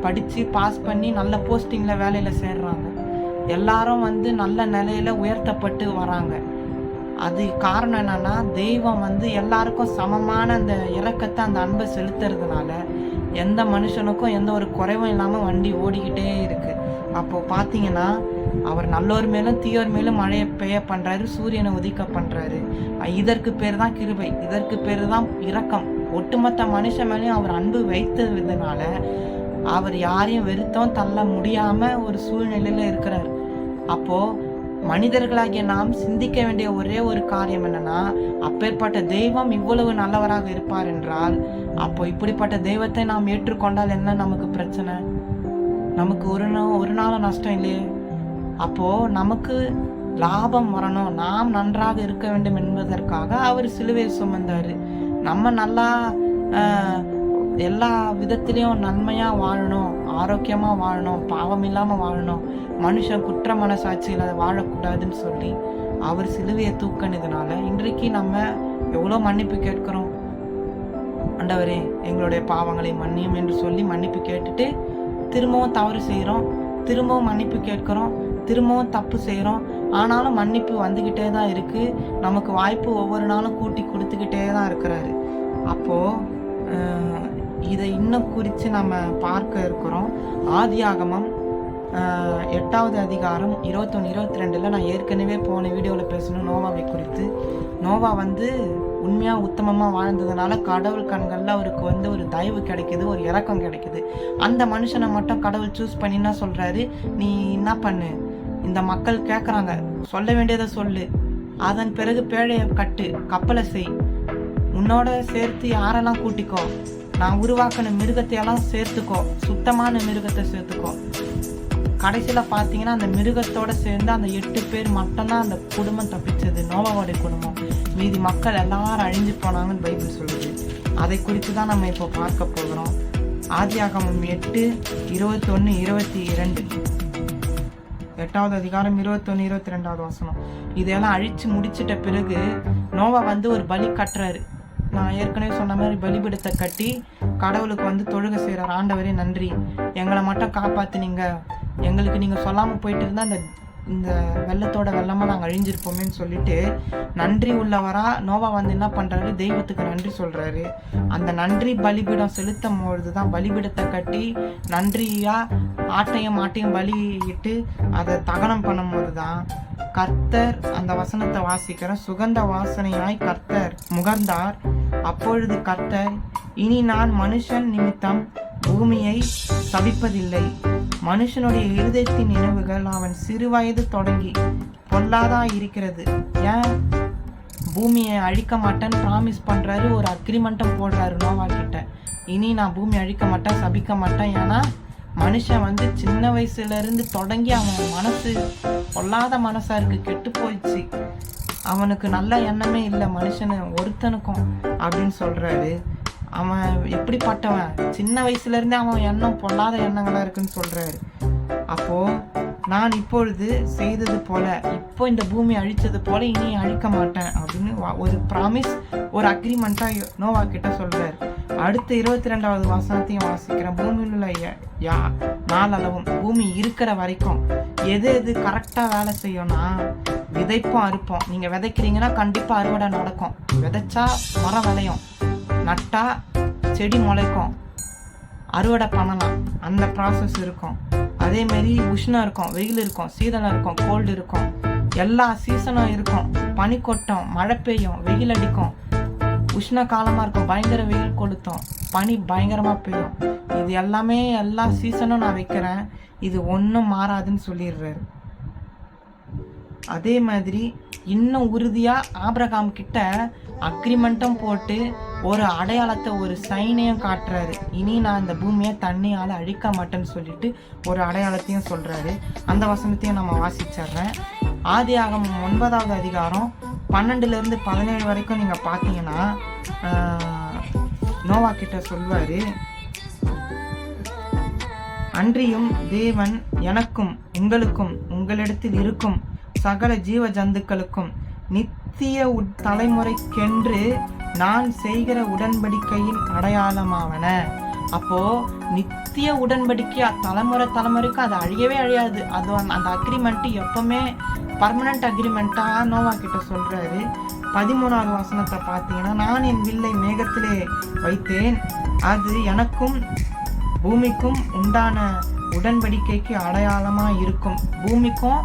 படித்து பாஸ் பண்ணி நல்ல போஸ்டிங்கில் வேலையில் சேர்றாங்க. எல்லாரும் நல்ல நிலையில உயர்த்தப்பட்டு வராங்க. அது காரணம் என்னன்னா தெய்வம் எல்லாருக்கும் சமமான அந்த இரக்கத்தை, அந்த அன்பை செலுத்துறதுனால எந்த மனுஷனுக்கும் எந்த ஒரு குறைவும் இல்லாமல் வண்டி ஓடிக்கிட்டே இருக்கு. அப்போ பார்த்தீங்கன்னா அவர் நல்லோர் மேலும் தீயோர் மேலும் மழையை பெய்ய பண்றாரு, சூரியனை உதிக்க பண்றாரு. இதற்கு பேர் தான் கிருபை, இதற்கு பேர் தான் இரக்கம். ஒட்டுமொத்த மனுஷன் மேலேயும் அவர் அன்பு வைத்ததுனால அவர் யாரையும் வெறுத்தோம் தள்ள முடியாம ஒரு சூழ்நிலையில இருக்கிறார். அப்போ மனிதர்களாகிய நாம் சிந்திக்க வேண்டிய ஒரே ஒரு காரியம் என்னன்னா, அப்பேற்பட்ட தெய்வம் இவ்வளவு நல்லவராக இருப்பார் என்றால் அப்போ இப்படிப்பட்ட தெய்வத்தை நாம் ஏற்றுக்கொண்டால் என்ன நமக்கு பிரச்சனை? நமக்கு ஒரு நாளும் நஷ்டம் இல்லையே. அப்போ நமக்கு லாபம் வரணும், நாம் நன்றாக இருக்க வேண்டும் என்பதற்காக அவர் சிலுவையை சுமந்தாரு. நம்ம நல்லா எல்லா விதத்திலையும் நன்மையாக வாழணும், ஆரோக்கியமாக வாழணும், பாவம் இல்லாமல் வாழணும், மனுஷன் குற்ற மனசாட்சியில் வாழக்கூடாதுன்னு சொல்லி அவர் சிலுவையை தூக்கினதுனால இன்றைக்கு நம்ம எவ்வளோ மன்னிப்பு கேட்கிறோம். ஆண்டவரே எங்களுடைய பாவங்களை மன்னியும் என்று சொல்லி மன்னிப்பு கேட்டுட்டு திரும்பவும் தவறு செய்கிறோம், திரும்பவும் மன்னிப்பு கேட்குறோம், திரும்பவும் தப்பு செய்கிறோம். ஆனாலும் மன்னிப்பு வந்துக்கிட்டே தான் இருக்குது. நமக்கு வாய்ப்பு ஒவ்வொரு நாளும் கூட்டி கொடுத்துக்கிட்டே தான் இருக்கிறாரு. அப்போது இதை இன்னும் குறித்து நம்ம பார்க்க இருக்கிறோம். ஆதியாகமம் 8வது அதிகாரம் 21, 22 நான் ஏற்கனவே போன வீடியோவில் பேசணும் நோவாவை குறித்து. நோவா உண்மையாக உத்தமமாக வாழ்ந்ததுனால கடவுள் கண்களில் அவருக்கு ஒரு தயவு கிடைக்குது, ஒரு இரக்கம் கிடைக்குது. அந்த மனுஷனை மட்டும் கடவுள் சூஸ் பண்ணி என்ன சொல்கிறாரு? நீ என்ன பண்ணு, இந்த மக்கள் கேட்குறாங்க, சொல்ல வேண்டியதை சொல்லு, அதன் பிறகு பேழையை கட்டு, கப்பலை செய், உன்னோட சேர்த்து யாரெல்லாம் கூட்டிக்கோ, நான் உருவாக்கின மிருகத்தையெல்லாம் சேர்த்துக்கோ, சுத்தமான மிருகத்தை சேர்த்துக்கோ. கடைசியில் பார்த்தீங்கன்னா அந்த மிருகத்தோடு சேர்ந்து அந்த 8 பேர் மட்டும்தான் அந்த குடும்பம் தப்பிச்சது, நோவாவோடைய குடும்பம். மீதி மக்கள் எல்லாரும் அழிஞ்சு போனாங்கன்னு பைபிள் சொல்லுது. அதை குறித்து தான் நம்ம இப்போ பார்க்க போகிறோம். ஆதியாகமம் 8, 21, 22. 8வது அதிகாரம் 21, 22வது வசனம். இதெல்லாம் அழிச்சு முடிச்சிட்ட பிறகு நோவா ஒரு பலி கட்டுறாரு. நான் ஏற்கனவே சொன்ன மாதிரி பலிபீடத்தை கட்டி கடவுளுக்கு தொழுகை செய்கிறார். ஆண்டவரே நன்றி, எங்களை மட்டும் காப்பாற்றினீங்க, எங்களுக்கு நீங்கள் சொல்லாமல் போயிட்டு இருந்தால் அந்த இந்த வெள்ளத்தோட வெள்ளமாக நாங்கள் அழிஞ்சிருப்போமேன்னு சொல்லிட்டு நன்றி உள்ளவரா நோவா வந்து என்ன பண்ணுறாரு, தெய்வத்துக்கு நன்றி சொல்கிறாரு. அந்த நன்றி பலிபீடம் செலுத்தும் பொழுது தான், பலிபீடத்தை கட்டி நன்றியாக ஆட்டையும் பலியிட்டு அதை தகனம் பண்ணும்போது தான் கர்த்தர், அந்த வசனத்தை வாசிக்கிற, சுகந்த வாசனையாய் கர்த்தர் முகர்ந்தார். அப்பொழுது கர்த்தர், இனி நான் மனுஷன் நிமித்தம் பூமியை சபிப்பதில்லை. மனுஷனுடைய இருதயத்தின் நினைவுகள் அவன் சிறுவயது தொடங்கி பொல்லாதா இருக்கிறது. ஏன் பூமியை அழிக்க மாட்டேன்னு ப்ராமிஸ் பண்றாரு, ஒரு அக்ரிமெண்ட்டும் போடுறாரு நோவா கிட்ட. இனி நான் பூமி அழிக்க மாட்டேன், சபிக்க மாட்டேன். ஏன்னா மனுஷன் வந்து சின்ன வயசுல இருந்து தொடங்கி அவன் மனசு பொல்லாத மனசா இருக்கு, கெட்டு போயிடுச்சு. அவனுக்கு நல்ல எண்ணமே இல்லை மனுஷனு ஒருத்தனுக்கும் அப்படின்னு சொல்றாரு. அவன் எப்படிப்பட்டவன், சின்ன வயசுல இருந்தே அவன் எண்ணம் பொல்லாத எண்ணங்களா இருக்குன்னு சொல்றாரு. அப்போ நான் இப்பொழுது செய்தது போல, இப்போ இந்த பூமி அழிச்சது போல இனி அழிக்க மாட்டேன் அப்படின்னு ஒரு ப்ராமிஸ், ஒரு அக்ரிமெண்டா நோவா கிட்ட சொல்றாரு. அடுத்த 22வது வசனத்தையும் வாசிக்கிறேன். பூமியில் உள்ள நாளளவும், பூமி இருக்கிற வரைக்கும் எது எது கரெக்டாக வேலை செய்யும்னா, விதைப்போம் அறுப்போம். நீங்கள் விதைக்கிறீங்கன்னா கண்டிப்பாக அறுவடை நடக்கும். விதைச்சா மரம் விளையும், நட்டா செடி முளைக்கும், அறுவடை பண்ணலாம். அந்த ப்ராசஸ் இருக்கும். அதேமாரி உஷ்ணம் இருக்கும், வெயில் இருக்கும், சீதனம் இருக்கும், கோல்டு இருக்கும், எல்லா சீசனும் இருக்கும். பனி கொட்டும், மழை பெய்யும், வெயில் அடிக்கும், உஷ்ண காலமாக இருக்கும், பயங்கர வெயில் கொளுத்தும், பனி பயங்கரமாக பெய்யும். இது எல்லாமே எல்லா சீசனும் நான் வைக்கிறேன், இது ஒன்றும் மாறாதுன்னு சொல்லிடுறாரு. அதே மாதிரி இன்னும் உறுதியாக ஆபிரகாம் கிட்ட அக்ரிமெண்ட்டும் போட்டு ஒரு அடையாளத்தை, ஒரு சைனையும் காட்டுறாரு. இனி நான் இந்த பூமியை தண்ணியால் அழிக்க மாட்டேன்னு சொல்லிட்டு ஒரு அடையாளத்தையும் சொல்கிறாரு. அந்த வசனத்தையும் நம்ம வாசிச்சிடுறேன். ஆதியாகமம் 9வது அதிகாரம் 12லேருந்து 17 வரைக்கும் நீங்கள் பார்த்தீங்கன்னா நோவா கிட்ட சொல்வார், அன்றியும் தேவன் எனக்கும் உங்களுக்கும் உங்களிடத்தில் இருக்கும் சகல ஜீவ ஜந்துக்களுக்கும் நித்திய தலைமுறைக்கென்று நான் செய்கிற உடன்படிக்கையின் அடையாளமாவன. அப்போ நித்திய உடன்படிக்கை தலைமுறைக்கு அது அழியவே அழியாது. அது அந்த அக்ரிமெண்ட் எப்பவுமே பர்மனன்ட் அக்ரிமெண்ட்டா நோவா கிட்ட சொல்றாரு. 13வது வசனத்தை பார்த்தீங்கன்னா, நான் என் வில்லை மேகத்திலே வைத்தேன், அது எனக்கும் பூமிக்கும் உண்டான உடன்படிக்கைக்கு அடையாளமா இருக்கும். பூமிக்கும்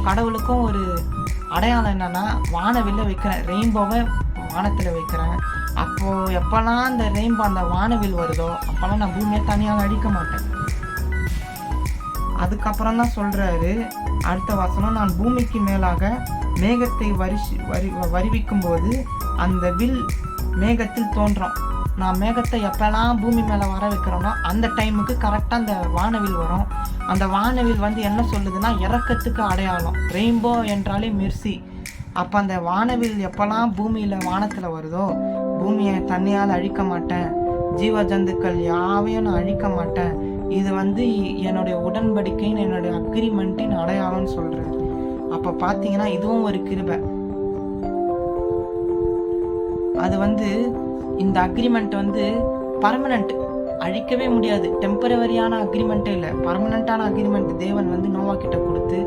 கடவுளுக்கும் ஒரு அடையாளம் என்னன்னா, வானவில்ல வைக்கிறேன், ரெயின்போவை வானத்தில் வைக்கிறேன். அப்போது எப்போல்லாம் அந்த ரெயின்போ, அந்த வானவில் வருதோ அப்போல்லாம் நான் பூமியை தனியாக அழிக்க மாட்டேன். அதுக்கப்புறம் தான் சொல்கிறாரு அடுத்த வசனம், நான் பூமிக்கு மேலாக மேகத்தை வருவிக்கும் போது அந்த வில் மேகத்தில் தோன்றும். நான் மேகத்தை எப்போல்லாம் பூமி மேலே வர வைக்கிறோனோ அந்த டைமுக்கு கரெக்டாக அந்த வானவில் வரும். அந்த வானவில் வந்து என்ன சொல்லுதுன்னா, இறக்கத்துக்கு அடையாளம். ரெயின்போ என்றாலே மெர்சி. அப்போ அந்த வானவில் எப்போல்லாம் பூமியில் வானத்தில் வருதோ, பூமியை தண்ணியால் அழிக்க மாட்டேன், ஜீவ ஜந்துக்கள் யாவையும் நான் அழிக்க மாட்டேன், இது வந்து என்னுடைய உடன்படிக்கைன்னு, என்னுடைய அக்ரிமெண்ட்டின் அடையாளம்னு சொல்கிறேன். அப்போ பார்த்தீங்கன்னா இதுவும் ஒரு கிருபை. அது வந்து இந்த அக்ரிமெண்ட் வந்து பர்மனண்ட், அழிக்கவே முடியாது. டெம்பரவரியான அக்ரிமெண்ட்டே இல்லை, பர்மனண்ட்டான அக்ரிமெண்ட் தேவன் வந்து நோவா கிட்ட கொடுத்து,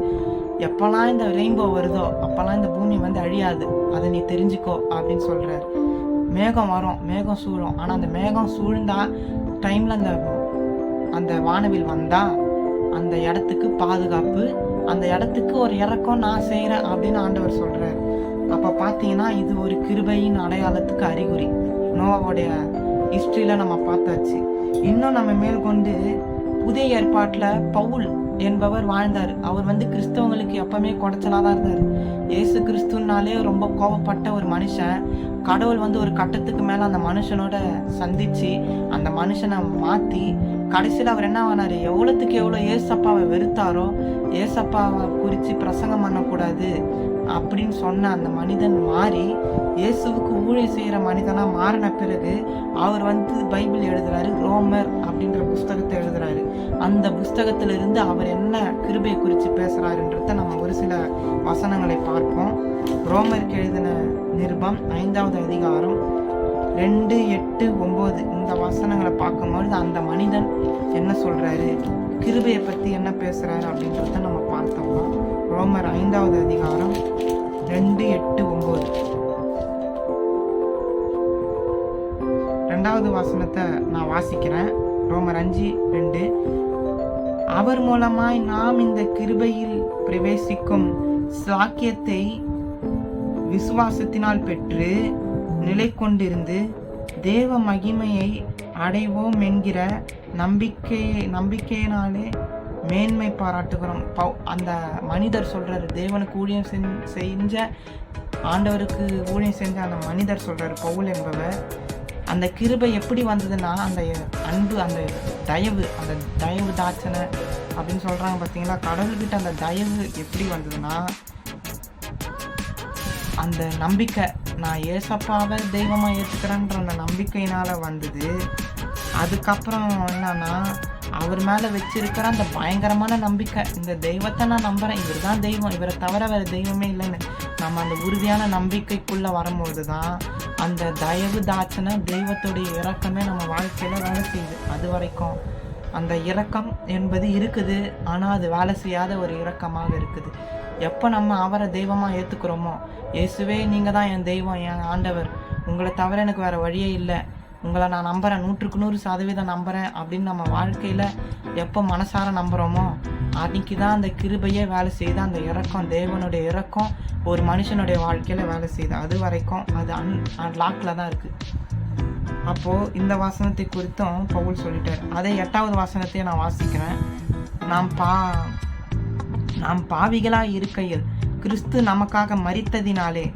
எப்போல்லாம் இந்த ரெயின்போ வருதோ அப்போல்லாம் இந்த பூமி வந்து அழியாது, அதை நீ தெரிஞ்சுக்கோ அப்படின்னு சொல்கிறார். மேகம் வரும், மேகம் சூழும், ஆனால் அந்த மேகம் சூழ்ந்தா டைமில் அந்த வானவில் வந்தால் அந்த இடத்துக்கு பாதுகாப்பு, அந்த இடத்துக்கு ஒரு இறக்கம் நான் செய்கிறேன் அப்படின்னு ஆண்டவர் சொல்கிறார். அப்போ பார்த்தீங்கன்னா இது ஒரு கிருபையின் அடையாளத்துக்கு அறிகுறி. நோவாவுடைய ஹிஸ்ட்ரியில் நம்ம பார்த்தாச்சு. இன்னும் நம்ம மேற்கொண்டு புதிய ஏற்பாட்டில் பவுல் என்பவர் வாழ்ந்தார். அவர் வந்து கிறிஸ்தவங்களுக்கு எப்பவுமே குடைச்சலாக தான் இருந்தார். இயேசு கிறிஸ்துனாலே ரொம்ப கோபப்பட்ட ஒரு மனுஷன். கடவுள் வந்து ஒரு கட்டத்துக்கு மேலே அந்த மனுஷனோட சந்திச்சு அந்த மனுஷனை மாற்றி கடைசியில் அவர் என்ன ஆனார், எவ்வளோத்துக்கு எவ்வளோ ஏசப்பாவை வெறுத்தாரோ, ஏசப்பாவை குறித்து பிரசங்கம் பண்ணக்கூடாது அப்படின்னு சொன்ன அந்த மனிதன் மாறி இயேசுவுக்கு ஊழியம் செய்கிற மனிதனாக மாறின பிறகு அவர் வந்து பைபிள் எழுதுறாரு, ரோமர் அப்படின்ற புஸ்தகத்தை எழுதுறாரு. அந்த புஸ்தகத்திலிருந்து அவர் என்ன கிருபை குறித்து பேசுகிறாருன்றத நம்ம ஒரு சில வசனங்களை பார்ப்போம். ரோமருக்கு எழுதின நிருபம் 5வது அதிகாரம் 2, 8, 9 இந்த வசனங்களை பார்க்கும்பொழுது அந்த மனிதன் என்ன சொல்கிறாரு, கிருபையை பற்றி என்ன பேசுகிறாரு அப்படின்றத நம்ம பார்த்தோம்னா, ரோமர் 5வது அதிகாரம் 2, 8, 9. 2வது வசனத்தை நான் வாசிக்கிறேன். ரோமர் 5:2. அவர் மூலமாய் நாம் இந்த கிருபையில் பிரவேசிக்கும் சாக்கியத்தை விசுவாசத்தினால் பெற்று நிலை கொண்டிருந்து தேவ மகிமையை அடைவோம் என்கிற நம்பிக்கையினாலே மேன்மை பாராட்டுகிறோம். அந்த மனிதர் சொல்றாரு, தேவனுக்கு ஊழியம் செஞ்ச ஆண்டவருக்கு ஊழியம் செஞ்ச அந்த மனிதர் சொல்றாரு, பவுல் என்பவர். அந்த கிருபை எப்படி வந்ததுன்னா, அந்த அன்பு, அந்த தயவு தாட்சனை அப்படின்னு சொல்றாங்க பார்த்தீங்களா. கடவுள்கிட்ட அந்த தயவு எப்படி வந்ததுன்னா, அந்த நம்பிக்கை, நான் ஏசப்பாவை தெய்வமாக ஏற்றுக்கிறேன்ற அந்த நம்பிக்கையினால வந்தது. அதுக்கப்புறம் என்னன்னா, அவர் மேலே வச்சிருக்கிற அந்த பயங்கரமான நம்பிக்கை, இந்த தெய்வத்தை நான் நம்புகிறேன், இவர் தான் தெய்வம், இவரை தவிர வேறு தெய்வமே இல்லைன்னு நம்ம அந்த உறுதியான நம்பிக்கைக்குள்ளே வரும்போது தான் அந்த தயவு தாட்சனை, தெய்வத்துடைய இரக்கமே நம்ம வாழ்க்கையில் வேலை செய்யுது. அது வரைக்கும் அந்த இரக்கம் என்பது இருக்குது, ஆனால் அது வேலை செய்யாத ஒரு இரக்கமாக இருக்குது. எப்போ நம்ம அவரை தெய்வமாக ஏற்றுக்கிறோமோ, இயேசுவே நீங்கள் தான் என் தெய்வம், என் ஆண்டவர், உங்களை தவிர எனக்கு வேறு வழியே இல்லை, உங்களை நான் நம்புகிறேன், 100% நம்புகிறேன் அப்படின்னு நம்ம வாழ்க்கையில் எப்போ மனசார நம்புகிறோமோ, அன்றைக்கி தான் அந்த கிருபையே வேலை செய்யுது. அந்த இரக்கம், தேவனுடைய இரக்கம் ஒரு மனுஷனுடைய வாழ்க்கையில் வேலை செய்யுது. அது வரைக்கும் அது லாக்கில் தான் இருக்குது. அப்போது இந்த வசனத்தை குறித்தும் பவுல் சொல்லிட்டார். அதே 8வது வசனத்தையும் நான் வாசிக்கிறேன். நாம் பாவிகளாய் இருக்கையில் கிறிஸ்து நமக்காக மரித்ததினாலே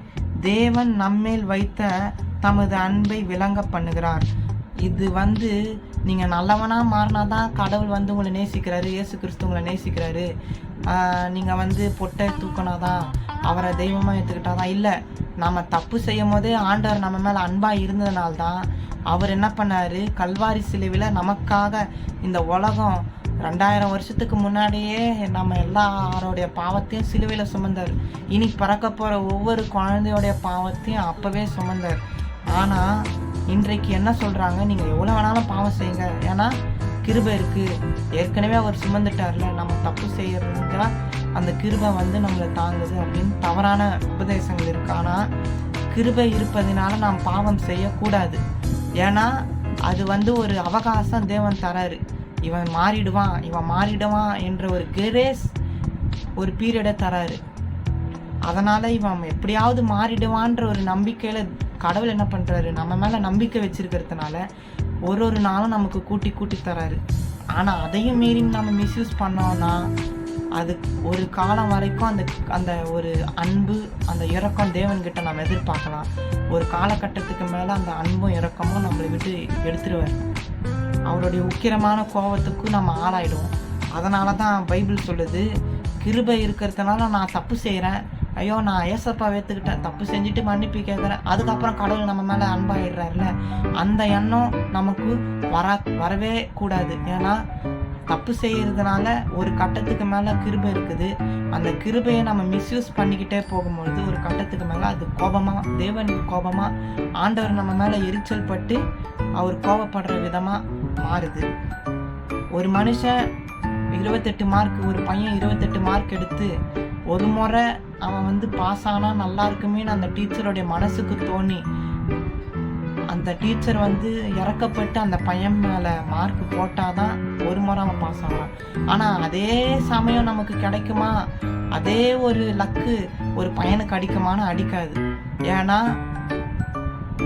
தேவன் நம்மேல் வைத்த தமது அன்பை விளங்க பண்ணுகிறார். இது நீங்கள் நல்லவனாக மாறினாதான் கடவுள் உங்களை நேசிக்கிறாரு, இயேசு கிறிஸ்து உங்களை நேசிக்கிறாரு. நீங்கள் பொட்டை தூக்கினாதான், அவரை தெய்வமாக ஏற்றுக்கிட்டாதான் இல்லை. நம்ம தப்பு செய்யும் போதே ஆண்டவர் நம்ம மேலே அன்பாக இருந்ததுனால்தான் அவர் என்ன பண்ணார், கல்வாரி சிலுவையில் நமக்காக இந்த உலகம் 2000 வருஷத்துக்கு முன்னாடியே நம்ம எல்லாரோடைய பாவத்தையும் சிலுவையில் சுமந்தார். இனி பிறக்க போகிற ஒவ்வொரு குழந்தையோடைய பாவத்தையும் அப்போவே சுமந்தார். ஆனால் இன்றைக்கு என்ன சொல்கிறாங்க, நீங்கள் எவ்வளோ வேணாலும் பாவம் செய்யுங்க, ஏன்னா கிருபை இருக்குது, ஏற்கனவே அவர் சுமந்துட்டார்ல, நம்ம தப்பு செய்யறதுக்கு அந்த கிருபை நம்மளை தாங்குது அப்படின்னு தவறான உபதேசங்கள் இருக்கு. ஆனால் கிருபை இருப்பதினால நாம் பாவம் செய்யக்கூடாது. ஏன்னா அது ஒரு அவகாசம் தேவன் தராரு. இவன் மாறிடுவான் என்ற ஒரு கிரேஸ், ஒரு பீரியடை தராரு. அதனால் இவன் எப்படியாவது மாறிடுவான்ற ஒரு நம்பிக்கையில் கடவுள் என்ன பண்ணுறாரு, நம்ம மேலே நம்பிக்கை வச்சிருக்கிறதுனால ஒரு நாளும் நமக்கு கூட்டி தராரு. ஆனால் அதையும் மீறி நம்ம மிஸ்யூஸ் பண்ணோம்னா அது ஒரு காலம் வரைக்கும் அந்த ஒரு அன்பு, அந்த இரக்கம் தேவன்கிட்ட நம்ம எதிர்பார்க்கலாம். ஒரு காலகட்டத்துக்கு மேலே அந்த அன்பும் இரக்கமும் நம்மளை விட்டு எடுத்துருவார். அவருடைய உக்கிரமான கோபத்துக்கு நம்ம ஆளாயிடுவோம். அதனால தான் பைபிள் சொல்லுது, கிருபை இருக்கிறதுனால நான் தப்பு செய்கிறேன், ஐயோ நான் ஏசப்பா ஏற்றுக்கிட்டேன், தப்பு செஞ்சுட்டு மன்னிப்பு கேட்குறேன், அதுக்கப்புறம் கடவுள் நம்ம மேலே அன்பாயிடுறாருல, அந்த எண்ணம் நமக்கு வரவே கூடாது. ஏன்னா தப்பு செய்கிறதுனால ஒரு கட்டத்துக்கு மேலே கிருபை இருக்குது. அந்த கிருபையை நம்ம மிஸ்யூஸ் பண்ணிக்கிட்டே போகும்பொழுது ஒரு கட்டத்துக்கு மேலே அது கோபமாக, தேவன் கோபமாக, ஆண்டவர் நம்ம மேலே எரிச்சல் பட்டு அவர் கோபப்படுற விதமாக மாறுது. ஒரு மனுஷன் 28 மார்க், ஒரு பையன் 28 மார்க் எடுத்து ஒரு முறை அவன் பாஸ் ஆனால் நல்லா இருக்குமேன்னு அந்த டீச்சருடைய மனசுக்கு தோணி அந்த டீச்சர் இறக்கப்பட்டு அந்த பையன் மேலே மார்க் போட்டாதான் ஒரு முறை அவன் பாஸ் ஆகிறான். ஆனால் அதே சமயம் நமக்கு கிடைக்குமா, அதே ஒரு லக்கு ஒரு பையனுக்கு அடிக்குமான்னு அடிக்காது. ஏன்னா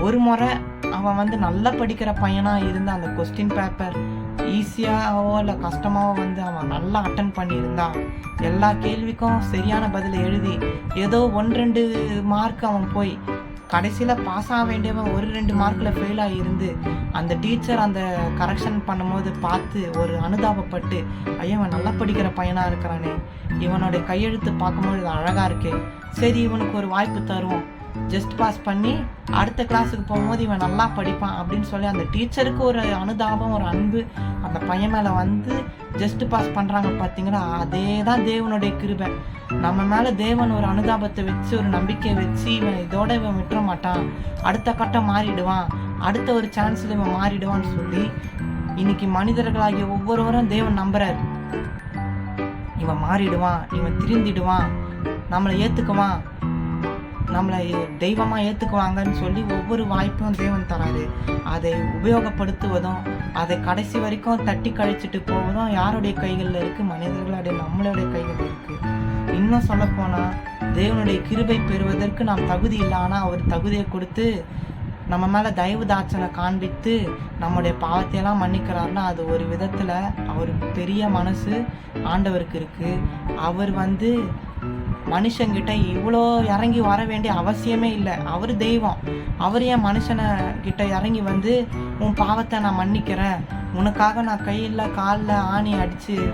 ஒரு முறை அவன் நல்லா படிக்கிற பையனாக இருந்து அந்த கொஸ்டின் பேப்பர் ஈஸியாகவோ இல்லை கஷ்டமாகவோ அவன் நல்லா அட்டன் பண்ணியிருந்தா, எல்லா கேள்விக்கும் சரியான பதிலை எழுதி ஏதோ 1-2 மார்க் அவன் போய் கடைசியில் பாஸ் ஆக வேண்டியவன் 1-2 மார்க்கில் ஃபெயிலாக இருந்து அந்த டீச்சர் அந்த கரெக்ஷன் பண்ணும்போது பார்த்து ஒரு அனுதாபப்பட்டு, ஐயோ இவன் நல்லா படிக்கிற பையனாக இருக்கிறானே, இவனுடைய கையெழுத்து பார்க்கும்போது அழகாக இருக்கே, சரி இவனுக்கு ஒரு வாய்ப்பு தருவோம், ஜஸ்ட் பாஸ் பண்ணி அடுத்த கிளாஸுக்கு போகும்போது இவன் நல்லா படிப்பான் அப்படின்னு சொல்லி அந்த டீச்சருக்கு ஒரு அனுதாபம், ஒரு அன்பு அந்த பையன் மேலே ஜஸ்ட் பாஸ் பண்ணுறாங்க பார்த்தீங்கன்னா, அதே தான் தேவனுடைய கிருபை. நம்ம மேலே தேவன் ஒரு அனுதாபத்தை வச்சு, ஒரு நம்பிக்கையை வச்சு, இவன் விட்டுற மாட்டான், அடுத்த கட்டம் மாறிடுவான், அடுத்த ஒரு சான்ஸில் இவன் மாறிடுவான்னு சொல்லி இன்னைக்கு மனிதர்களாகிய ஒவ்வொருவரும் தேவன் நம்புறாரு. இவன் மாறிடுவான், இவன் திருந்திடுவான், நம்மளை ஏற்றுக்குவான், நம்மளை தெய்வமாக ஏற்றுக்குவாங்கன்னு சொல்லி ஒவ்வொரு வாய்ப்பும் தேவன் தராரு. அதை உபயோகப்படுத்துவதும் அதை கடைசி வரைக்கும் தட்டி கழிச்சிட்டு போவதும் யாருடைய கைகளில் இருக்குது? மனிதர்களுடைய, நம்மளுடைய கைகளில் இருக்குது. இன்னும் சொல்லப்போனால் தேவனுடைய கிருபை பெறுவதற்கு நாம் தகுதி இல்லை. ஆனால் அவர் தகுதியை கொடுத்து நம்ம மேலே தயவு தாட்சனை காண்பித்து நம்முடைய பாவத்தையெல்லாம் மன்னிக்கிறாருன்னா அது ஒரு விதத்தில் அவர் பெரிய மனசு ஆண்டவருக்கு இருக்குது. அவர் மனுஷங்கிட்ட இவ்வளோ இறங்கி வர வேண்டிய அவசியமே இல்லை. அவர் தெய்வம். அவர் ஏன் மனுஷனை கிட்ட இறங்கி உன் பாவத்தை நான் மன்னிக்கிறேன், உனக்காக நான் கையில் காலில் ஆணி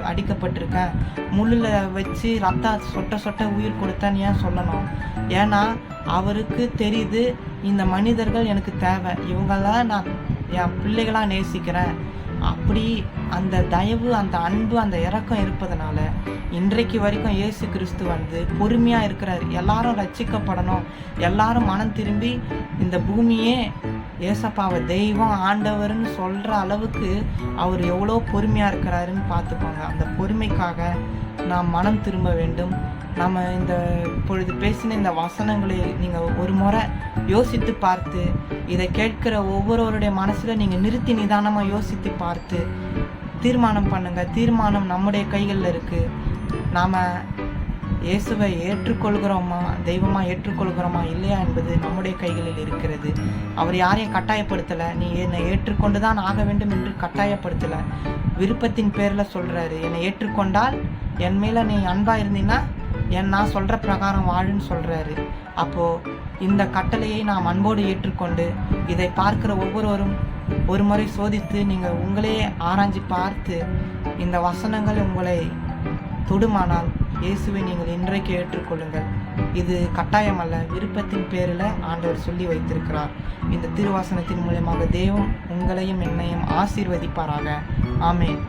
அடிக்கப்பட்டிருக்கேன், முள்ளில் வச்சு ரத்தம் சொட்ட சொட்ட உயிர் கொடுத்தேன்னு ஏன் சொல்லணும்? ஏன்னா அவருக்கு தெரியுது இந்த மனிதர்கள் எனக்கு தேவை, இவங்களாம் நான் என் பிள்ளைகளாக நேசிக்கிறேன். அப்படி அந்த தயவு, அந்த அன்பு, அந்த இரக்கம் இருப்பதனால இன்றைக்கு வரைக்கும் இயேசு கிறிஸ்து பொறுமையாக இருக்கிறார். எல்லாரும் ரட்சிக்கப்படணும், எல்லாரும் மனம் திரும்பி இந்த பூமியே ஏசப்பாவை தெய்வம் ஆண்டவர்னு சொல்கிற அளவுக்கு அவர் எவ்வளோ பொறுமையாக இருக்கிறாருன்னு பார்த்துக்கோங்க. அந்த பொறுமைக்காக நாம் மனம் திரும்ப வேண்டும். நம்ம இந்த பொழுது பேசின இந்த வசனங்களை நீங்கள் ஒரு முறை யோசித்து பார்த்து, இதை கேட்கிற ஒவ்வொருவருடைய மனசில் நீங்கள் நிறுத்தி நிதானமாக யோசித்து பார்த்து தீர்மானம் பண்ணுங்கள். தீர்மானம் நம்முடைய கைகளில் இருக்குது. நாம் இயேசுவை ஏற்றுக்கொள்கிறோமா, தெய்வமாக ஏற்றுக்கொள்கிறோமா இல்லையா என்பது நம்முடைய கைகளில் இருக்கிறது. அவர் யாரையும் கட்டாயப்படுத்தலை. நீ என்னை ஏற்றுக்கொண்டு தான் ஆக வேண்டும் என்று கட்டாயப்படுத்தலை. விருப்பத்தின் பேரில் சொல்கிறாரு, என்னை ஏற்றுக்கொண்டால் என் மேலே நீ அன்பாக இருந்தீங்கன்னா நான் சொல்கிற பிரகாரம் வாழுன்னு சொல்கிறாரு. அப்போது இந்த கட்டளையை நாம் அன்போடு ஏற்றுக்கொண்டு இதை பார்க்குற ஒவ்வொருவரும் ஒரு முறை சோதித்து நீங்கள் உங்களே ஆராய்ச்சி பார்த்து இந்த வசனங்கள் உங்களை தொடுமானால் இயேசுவை நீங்கள் இன்றைக்கு ஏற்றுக்கொள்ளுங்கள். இது கட்டாயம் அல்ல, விருப்பத்தின் பேரில் ஆண்டவர் சொல்லி வைத்திருக்கிறார். இந்த திருவாசனத்தின் மூலமாக தேவன் உங்களையும் என்னையும் ஆசீர்வதிப்பாராக. ஆமென்.